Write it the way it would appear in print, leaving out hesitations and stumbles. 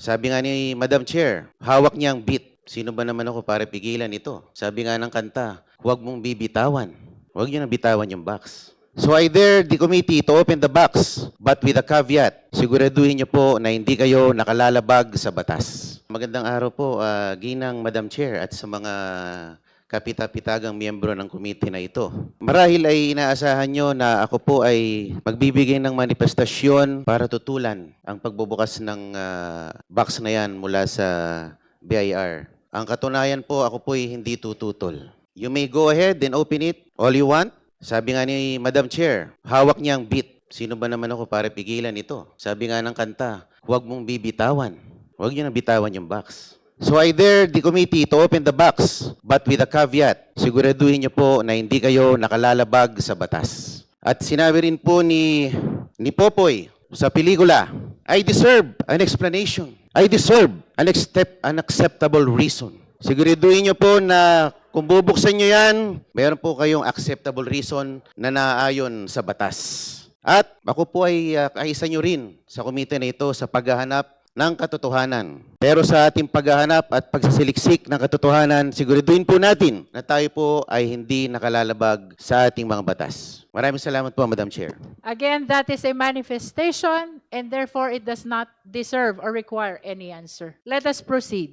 Sabi nga ni Madam Chair, hawak niya ang beat. Sino ba naman ako para pigilan ito? Sabi nga ng kanta, huwag mong bibitawan. Huwag niyo nang bitawan yung box. So I dare the committee to open the box, but with a caveat, siguraduhin niyo po na hindi kayo nakalalabag sa batas. Magandang araw po, Ginang Madam Chair at sa mga kapita-pitagang miyembro ng committee na ito. Marahil ay inaasahan nyo na ako po ay magbibigay ng manifestasyon para tutulan ang pagbubukas ng box na yan mula sa BIR. Ang katunayan po, ako po ay hindi tututol. You may go ahead and open it all you want. Sabi nga ni Madam Chair, hawak niya ang beat. Sino ba naman ako para pigilan ito? Sabi nga ng kanta, huwag mong bibitawan. Huwag niyo nang bitawan yung box. So I dare the committee to open the box, but with a caveat, siguraduhin niyo po na hindi kayo nakalalabag sa batas. At sinabi rin po ni Popoy sa pelikula, I deserve an explanation. I deserve an acceptable reason. Siguraduhin niyo po na kung bubuksan niyo yan, meron po kayong acceptable reason na naaayon sa batas. At ako po ay kaisa niyo rin sa komite na ito sa paghahanap ng katotohanan. Pero sa ating paghahanap at pagsasiliksik ng katotohanan, siguraduhin po natin na tayo po ay hindi nakalalabag sa ating mga batas. Maraming salamat po, Madam Chair. Again, that is a manifestation and therefore it does not deserve or require any answer. Let us proceed.